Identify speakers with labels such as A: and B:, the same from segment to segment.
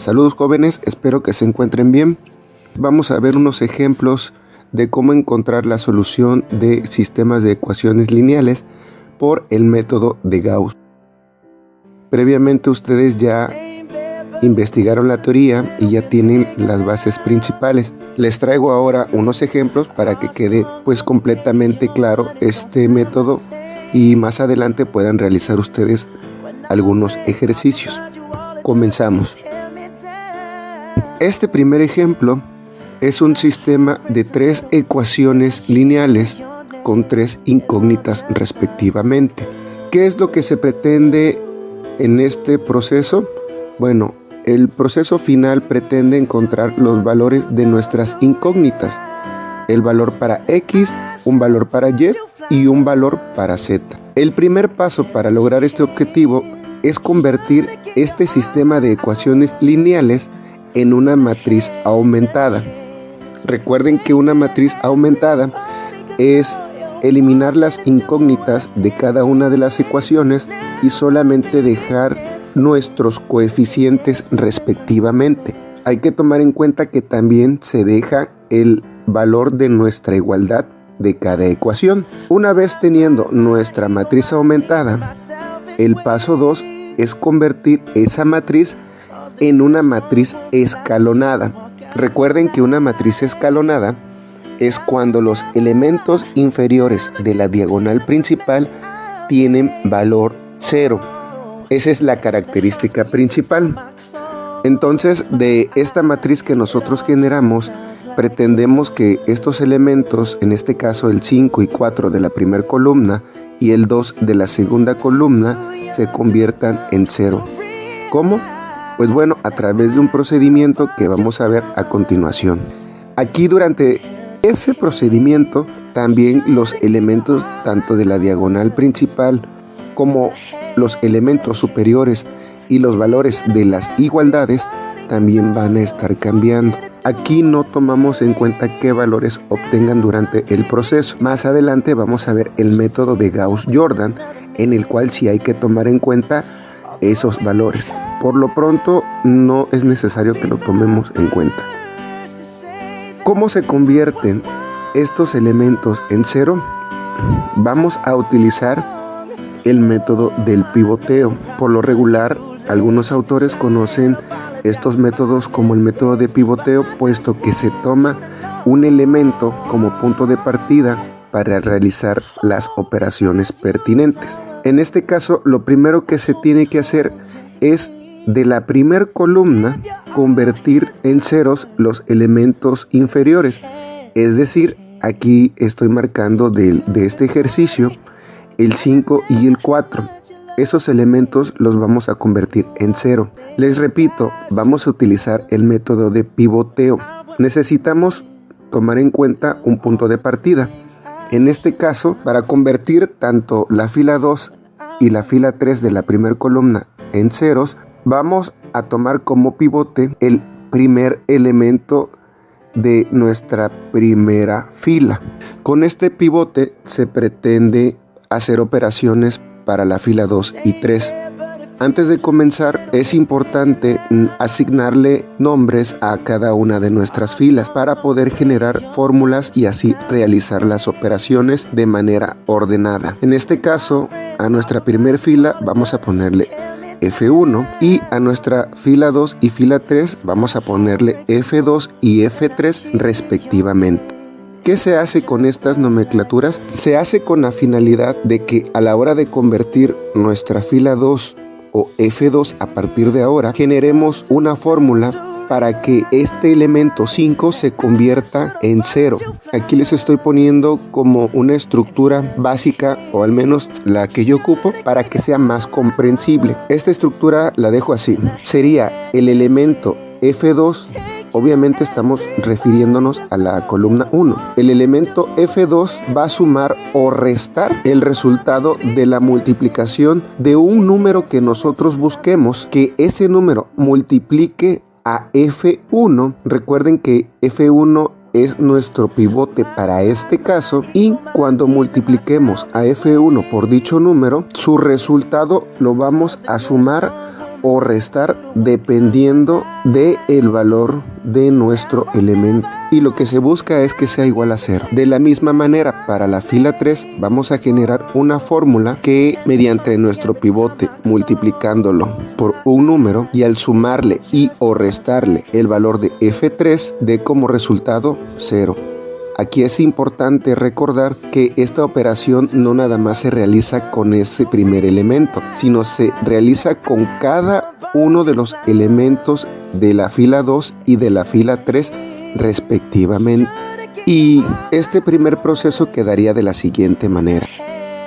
A: Saludos jóvenes, espero que se encuentren bien. Vamos a ver unos ejemplos de cómo encontrar la solución de sistemas de ecuaciones lineales por el método de Gauss. Previamente ustedes ya investigaron la teoría y ya tienen las bases principales. Les traigo ahora unos ejemplos para que quede completamente claro este método y más adelante puedan realizar ustedes algunos ejercicios. Comenzamos. Este primer ejemplo es un sistema de 3 ecuaciones lineales con 3 incógnitas respectivamente. ¿Qué es lo que se pretende en este proceso? Bueno, el proceso final pretende encontrar los valores de nuestras incógnitas. El valor para X, un valor para Y y un valor para Z. El primer paso para lograr este objetivo es convertir este sistema de ecuaciones lineales en una matriz aumentada. Recuerden que una matriz aumentada es eliminar las incógnitas de cada una de las ecuaciones y solamente dejar nuestros coeficientes respectivamente. Hay que tomar en cuenta que también se deja el valor de nuestra igualdad de cada ecuación. Una vez teniendo nuestra matriz aumentada, el paso 2 es convertir esa matriz en una matriz escalonada. Recuerden que una matriz escalonada es cuando los elementos inferiores de la diagonal principal tienen valor 0. Esa es la característica principal. Entonces, de esta matriz que nosotros generamos, pretendemos que estos elementos, en este caso el 5 y 4 de la primera columna y el 2 de la segunda columna, se conviertan en 0. ¿Cómo? Pues bueno, a través de un procedimiento que vamos a ver a continuación. Aquí durante ese procedimiento también los elementos tanto de la diagonal principal como los elementos superiores y los valores de las igualdades también van a estar cambiando. Aquí no tomamos en cuenta qué valores obtengan durante el proceso. Más adelante vamos a ver el método de Gauss-Jordan, en el cual sí hay que tomar en cuenta esos valores. Por lo pronto no es necesario que lo tomemos en cuenta. ¿Cómo se convierten estos elementos en 0? Vamos a utilizar el método del pivoteo. Por lo regular, algunos autores conocen estos métodos como el método de pivoteo, puesto que se toma un elemento como punto de partida para realizar las operaciones pertinentes. En este caso, lo primero que se tiene que hacer es de la primer columna convertir en ceros los elementos inferiores. Es decir, aquí estoy marcando de este ejercicio el 5 y el 4. Esos elementos los vamos a convertir en 0. Les repito, vamos a utilizar el método de pivoteo. Necesitamos tomar en cuenta un punto de partida. En este caso, para convertir tanto la fila 2 y la fila 3 de la primera columna en ceros, vamos a tomar como pivote el primer elemento de nuestra primera fila. Con este pivote se pretende hacer operaciones para la fila 2 y 3. Antes de comenzar, es importante asignarle nombres a cada una de nuestras filas para poder generar fórmulas y así realizar las operaciones de manera ordenada. En este caso, a nuestra primera fila vamos a ponerle F1 y a nuestra fila 2 y fila 3 vamos a ponerle F2 y F3 respectivamente. ¿Qué se hace con estas nomenclaturas? Se hace con la finalidad de que a la hora de convertir nuestra fila 2 o F2 a partir de ahora, generemos una fórmula para que este elemento 5 se convierta en 0. Aquí les estoy poniendo como una estructura básica, o al menos la que yo ocupo, para que sea más comprensible. Esta estructura la dejo así. Sería el elemento F2. Obviamente estamos refiriéndonos a la columna 1. El elemento F2 va a sumar o restar el resultado de la multiplicación de un número que nosotros busquemos, que ese número multiplique a F1. Recuerden que F1 es nuestro pivote para este caso, y cuando multipliquemos a F1 por dicho número, su resultado lo vamos a sumar o restar dependiendo del valor de nuestro elemento. Y lo que se busca es que sea igual a 0. De la misma manera, para la fila 3 vamos a generar una fórmula que mediante nuestro pivote multiplicándolo por un número y al sumarle y o restarle el valor de F3 dé como resultado 0. Aquí es importante recordar que esta operación no nada más se realiza con ese primer elemento, sino se realiza con cada uno de los elementos de la fila 2 y de la fila 3 respectivamente. Y este primer proceso quedaría de la siguiente manera.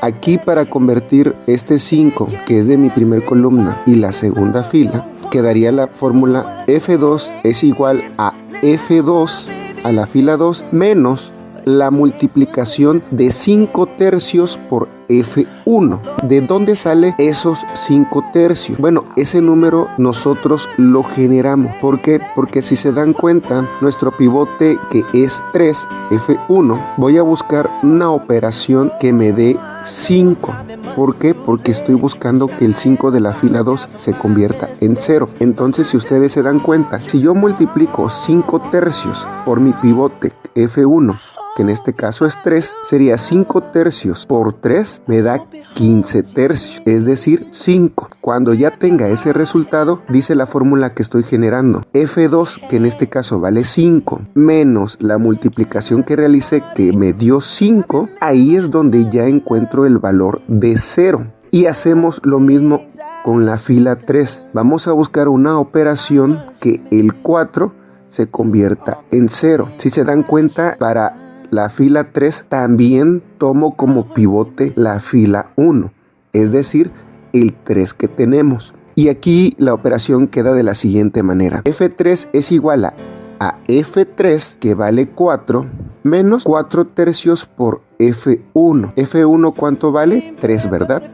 A: Aquí, para convertir este 5, que es de mi primer columna, y la segunda fila, quedaría la fórmula F2 es igual a F2 a la fila 2 menos la multiplicación de 5 tercios por F1. ¿De dónde sale esos 5 tercios? Bueno, ese número nosotros lo generamos. ¿Por qué? Porque si se dan cuenta, nuestro pivote, que es 3, F1, voy a buscar una operación que me dé 5. ¿Por qué? Porque estoy buscando que el 5 de la fila 2 se convierta en 0. Entonces, si ustedes se dan cuenta, si yo multiplico 5 tercios por mi pivote F1, que en este caso es 3, sería 5 tercios por 3, me da 15 tercios, es decir, 5. Cuando ya tenga ese resultado, dice la fórmula que estoy generando, F2, que en este caso vale 5, menos la multiplicación que realicé, que me dio 5, ahí es donde ya encuentro el valor de 0. Y hacemos lo mismo con la fila 3. Vamos a buscar una operación que el 4 se convierta en 0. Si se dan cuenta, para la fila 3 también tomo como pivote la fila 1, es decir, el 3 que tenemos. Y aquí la operación queda de la siguiente manera. F3 es igual a F3, que vale 4, menos 4 tercios por F1. F1, ¿cuánto vale? 3, ¿verdad?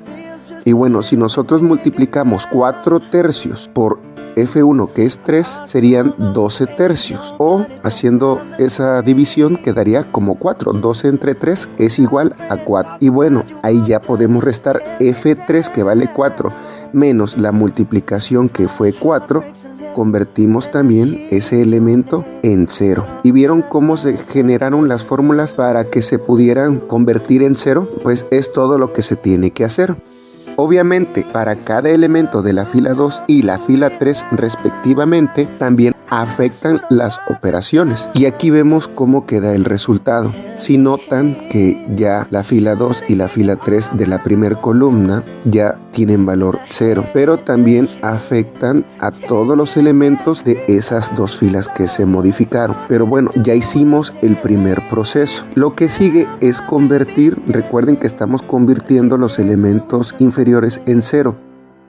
A: Y bueno, si nosotros multiplicamos 4 tercios por F1, que es 3, serían 12 tercios, o haciendo esa división quedaría como 4. 12 entre 3 es igual a 4. Y bueno, ahí ya podemos restar F3, que vale 4, menos la multiplicación, que fue 4, convertimos también ese elemento en 0. ¿Y vieron cómo se generaron las fórmulas para que se pudieran convertir en 0? Pues es todo lo que se tiene que hacer. Obviamente, para cada elemento de la fila 2 y la fila 3 respectivamente, también afectan las operaciones. Y aquí vemos cómo queda el resultado. Si notan que ya la fila 2 y la fila 3 de la primer columna ya tienen valor 0, pero también afectan a todos los elementos de esas dos filas que se modificaron. Pero bueno, ya hicimos el primer proceso. Lo que sigue es convertir. Recuerden que estamos convirtiendo los elementos inferiores en 0.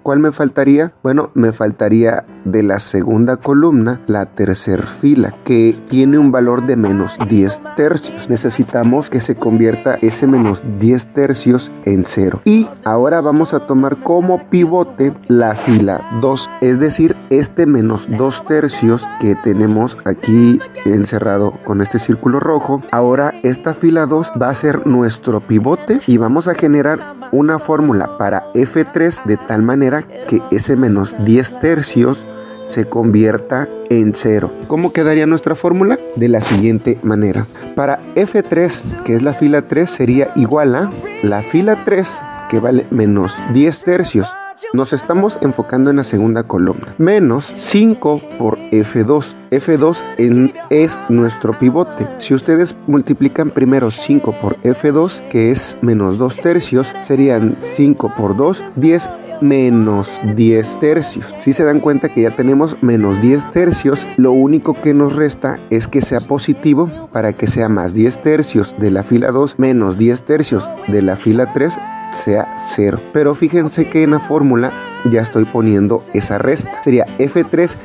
A: ¿Cuál me faltaría? Bueno, me faltaría de la segunda columna la tercera fila, que tiene un valor de menos 10 tercios. Necesitamos que se convierta ese menos 10 tercios en 0. Y ahora vamos a tomar como pivote la fila 2, es decir, este menos 2 tercios que tenemos aquí encerrado con este círculo rojo. Ahora esta fila 2 va a ser nuestro pivote y vamos a generar una fórmula para F3 de tal manera que ese menos 10 tercios se convierta en 0. ¿Cómo quedaría nuestra fórmula? De la siguiente manera. Para F3, que es la fila 3, sería igual a la fila 3, que vale menos 10 tercios. Nos estamos enfocando en la segunda columna. Menos 5 por F2. F2 es nuestro pivote. Si ustedes multiplican primero 5 por F2, que es menos 2 tercios, serían 5 por 2, 10 menos 10 tercios. Si se dan cuenta que ya tenemos menos 10 tercios, lo único que nos resta es que sea positivo para que sea más 10 tercios de la fila 2 menos 10 tercios de la fila 3 sea 0. Pero fíjense que en la fórmula ya estoy poniendo esa resta. Sería F3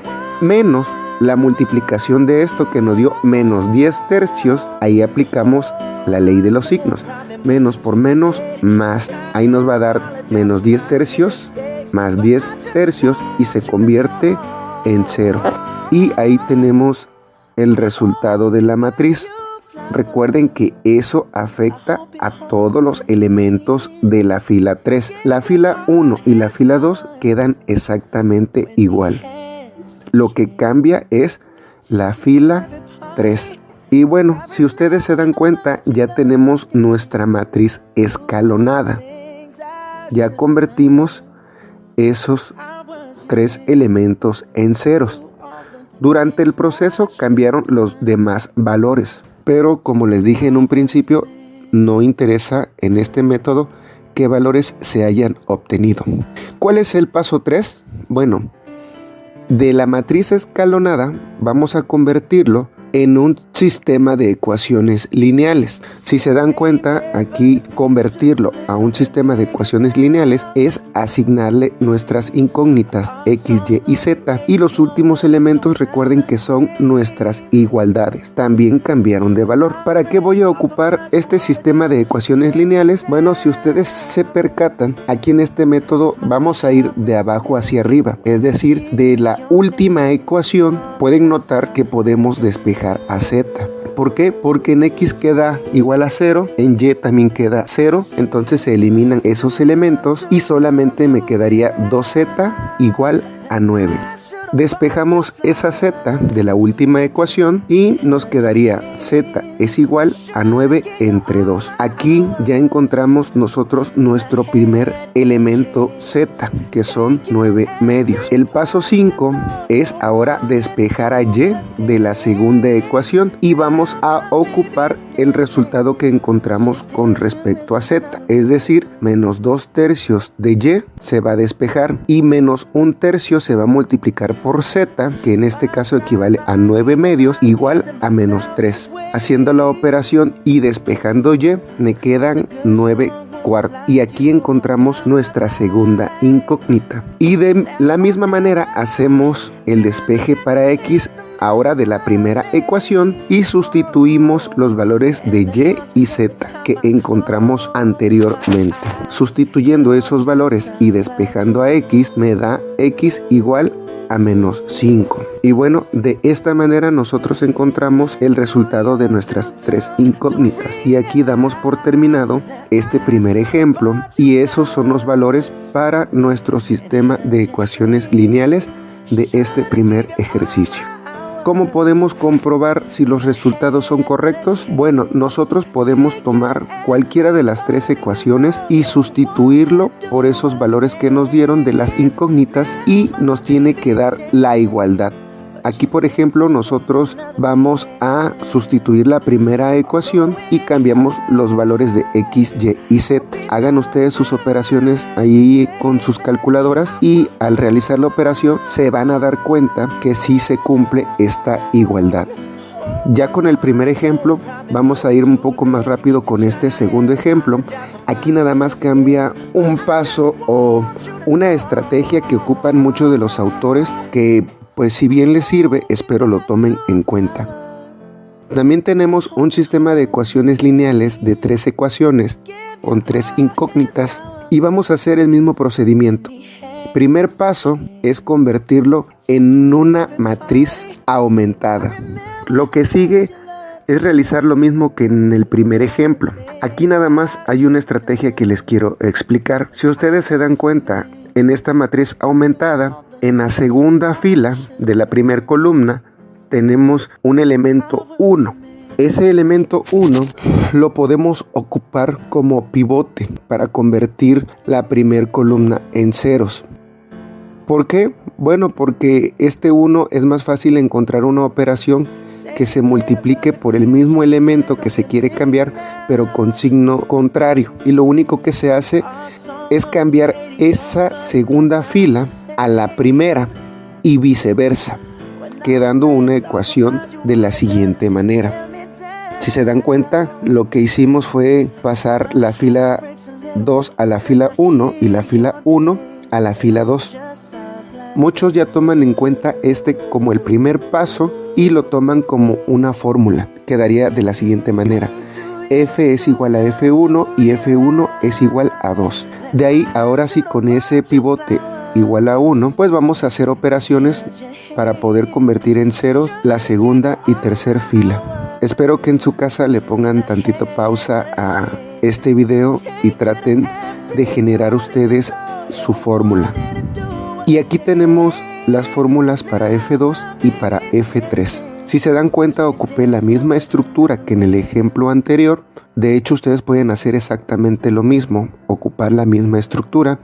A: menos la multiplicación de esto que nos dio menos 10 tercios. Ahí aplicamos la ley de los signos. Menos por menos, más. Ahí nos va a dar menos 10 tercios, más 10 tercios y se convierte en 0. Y ahí tenemos el resultado de la matriz. Recuerden que eso afecta a todos los elementos de la fila 3. La fila 1 y la fila 2 quedan exactamente igual. Lo que cambia es la fila 3. Y bueno, si ustedes se dan cuenta, ya tenemos nuestra matriz escalonada. Ya convertimos esos 3 elementos en ceros. Durante el proceso cambiaron los demás valores, pero como les dije en un principio, no interesa en este método qué valores se hayan obtenido. ¿Cuál es el paso 3? Bueno, de la matriz escalonada vamos a convertirlo en un sistema de ecuaciones lineales. Si se dan cuenta, aquí convertirlo a un sistema de ecuaciones lineales es asignarle nuestras incógnitas x, y y z, y los últimos elementos recuerden que son nuestras igualdades. También cambiaron de valor. ¿Para qué voy a ocupar este sistema de ecuaciones lineales? Bueno, si ustedes se percatan, aquí en este método vamos a ir de abajo hacia arriba, es decir, de la última ecuación pueden notar que podemos despejar a z. ¿Por qué? Porque en x queda igual a 0, en y también queda 0, entonces se eliminan esos elementos y solamente me quedaría 2z igual a 9. Despejamos esa z de la última ecuación y nos quedaría z es igual a 9 entre 2. Aquí ya encontramos nosotros nuestro primer elemento z, que son 9 medios. El paso 5 es ahora despejar a y de la segunda ecuación y vamos a ocupar el resultado que encontramos con respecto a z, es decir, menos 2/3 de y se va a despejar y menos 1/3 se va a multiplicar por z, que en este caso equivale a 9 medios, igual a menos 3. Haciendo la operación y despejando y, me quedan 9 cuartos. Y aquí encontramos nuestra segunda incógnita. Y de la misma manera hacemos el despeje para x ahora de la primera ecuación y sustituimos los valores de y y z que encontramos anteriormente. Sustituyendo esos valores y despejando a x me da x igual a menos 5. Y bueno, de esta manera nosotros encontramos el resultado de nuestras 3 incógnitas. Y aquí damos por terminado este primer ejemplo y esos son los valores para nuestro sistema de ecuaciones lineales de este primer ejercicio. ¿Cómo podemos comprobar si los resultados son correctos? Bueno, nosotros podemos tomar cualquiera de las 3 ecuaciones y sustituirlo por esos valores que nos dieron de las incógnitas y nos tiene que dar la igualdad. Aquí, por ejemplo, nosotros vamos a sustituir la primera ecuación y cambiamos los valores de x, y y z. Hagan ustedes sus operaciones ahí con sus calculadoras y al realizar la operación se van a dar cuenta que sí se cumple esta igualdad. Ya con el primer ejemplo vamos a ir un poco más rápido con este segundo ejemplo. Aquí nada más cambia un paso o una estrategia que ocupan muchos de los autores que pues si bien les sirve, espero lo tomen en cuenta. También tenemos un sistema de ecuaciones lineales de 3 ecuaciones con 3 incógnitas y vamos a hacer el mismo procedimiento. Primer paso es convertirlo en una matriz aumentada. Lo que sigue es realizar lo mismo que en el primer ejemplo. Aquí nada más hay una estrategia que les quiero explicar. Si ustedes se dan cuenta, en esta matriz aumentada, en la segunda fila de la primera columna tenemos un elemento 1. Ese elemento 1 lo podemos ocupar como pivote para convertir la primera columna en ceros. ¿Por qué? Bueno, porque este 1 es más fácil encontrar una operación que se multiplique por el mismo elemento que se quiere cambiar, pero con signo contrario. Y lo único que se hace es cambiar esa segunda fila a la primera y viceversa, quedando una ecuación de la siguiente manera. Si se dan cuenta, lo que hicimos fue pasar la fila 2 a la fila 1 y la fila 1 a la fila 2. Muchos ya toman en cuenta este como el primer paso y lo toman como una fórmula. Quedaría de la siguiente manera: F es igual a F1 y F1 es igual a 2. De ahí, ahora sí, con ese pivote igual a 1, pues vamos a hacer operaciones para poder convertir en ceros la segunda y tercera fila. Espero que en su casa le pongan tantito pausa a este video y traten de generar ustedes su fórmula. Y aquí tenemos las fórmulas para F2 y para F3. Si se dan cuenta, ocupé la misma estructura que en el ejemplo anterior. De hecho, ustedes pueden hacer exactamente lo mismo, ocupar la misma estructura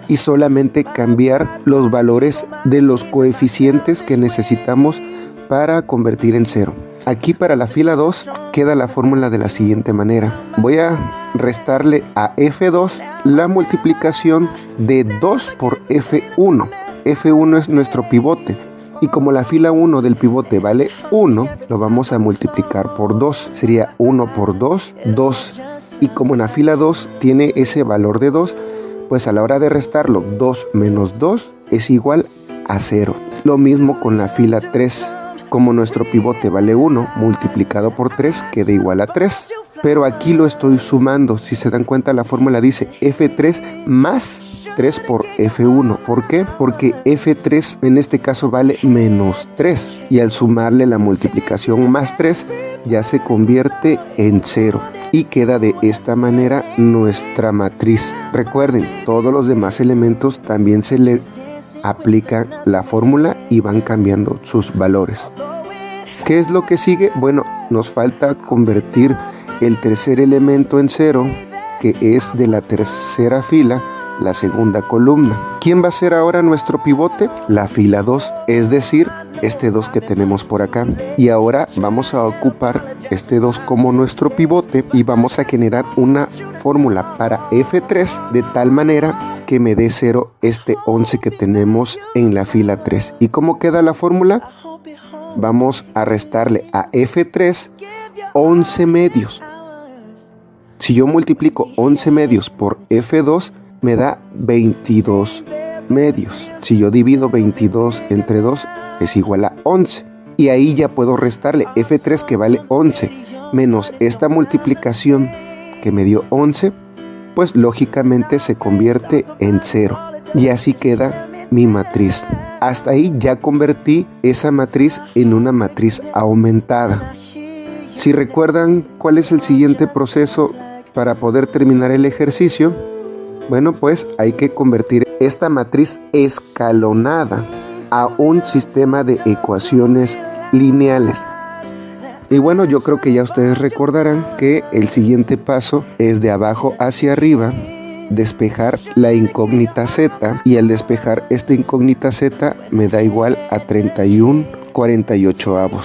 A: y solamente cambiar los valores de los coeficientes que necesitamos para convertir en 0. Aquí para la fila 2 queda la fórmula de la siguiente manera. Voy a restarle a F2 la multiplicación de 2 por F1. F1 es nuestro pivote. Y como la fila 1 del pivote vale 1, lo vamos a multiplicar por 2. Sería 1 por 2, 2. Y como en la fila 2 tiene ese valor de 2, pues a la hora de restarlo, 2 menos 2 es igual a 0. Lo mismo con la fila 3. Como nuestro pivote vale 1, multiplicado por 3 queda igual a 3. Pero aquí lo estoy sumando. Si se dan cuenta, la fórmula dice F3 más 3 por F1. ¿Por qué? Porque F3 en este caso vale menos 3. Y al sumarle la multiplicación más 3, ya se convierte en 0. Y queda de esta manera nuestra matriz. Recuerden, todos los demás elementos también se le aplica la fórmula y van cambiando sus valores. ¿Qué es lo que sigue? Bueno, nos falta convertir el tercer elemento en 0, que es de la tercera fila, la segunda columna. ¿Quién va a ser ahora nuestro pivote? La fila 2, es decir, este 2 que tenemos por acá. Y ahora vamos a ocupar este 2 como nuestro pivote y vamos a generar una fórmula para F3 de tal manera que me dé 0 este 11 que tenemos en la fila 3. ¿Y cómo queda la fórmula? Vamos a restarle a F3 11 medios. Si yo multiplico 11 medios por F2, me da 22 medios. Si yo divido 22 entre 2, es igual a 11. Y ahí ya puedo restarle F3, que vale 11, menos esta multiplicación que me dio 11, pues lógicamente se convierte en 0. Y así queda mi matriz. Hasta ahí ya convertí esa matriz en una matriz aumentada. Si recuerdan cuál es el siguiente proceso para poder terminar el ejercicio, bueno, pues hay que convertir esta matriz escalonada a un sistema de ecuaciones lineales. Y bueno, yo creo que ya ustedes recordarán que el siguiente paso es de abajo hacia arriba, despejar la incógnita z, y al despejar esta incógnita z me da igual a 31/48.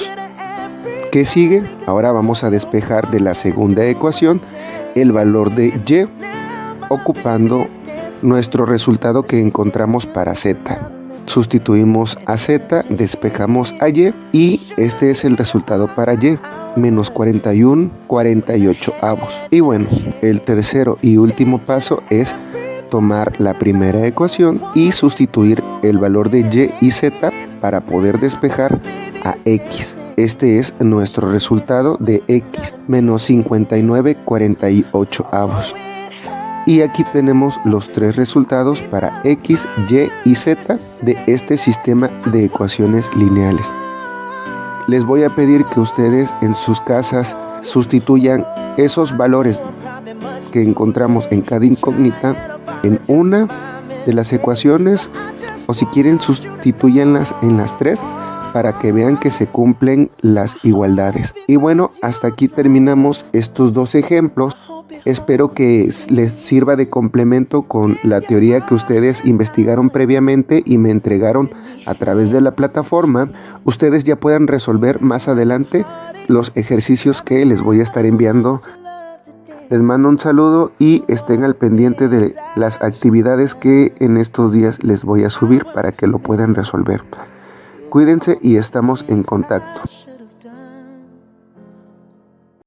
A: ¿Qué sigue? Ahora vamos a despejar de la segunda ecuación el valor de y, ocupando nuestro resultado que encontramos para z. Sustituimos a z, despejamos a y este es el resultado para y, menos 41/48. Y bueno, el tercero y último paso es tomar la primera ecuación y sustituir el valor de y y z para poder despejar a x. Este es nuestro resultado de x, menos 59/48. Y aquí tenemos los tres resultados para x, y y z de este sistema de ecuaciones lineales. Les voy a pedir que ustedes en sus casas sustituyan esos valores que encontramos en cada incógnita en una de las ecuaciones, o si quieren sustituyanlas en las tres para que vean que se cumplen las igualdades. Y bueno, hasta aquí terminamos estos dos ejemplos. Espero que les sirva de complemento con la teoría que ustedes investigaron previamente y me entregaron a través de la plataforma. Ustedes ya puedan resolver más adelante los ejercicios que les voy a estar enviando. Les mando un saludo y estén al pendiente de las actividades que en estos días les voy a subir para que lo puedan resolver. Cuídense y estamos en contacto.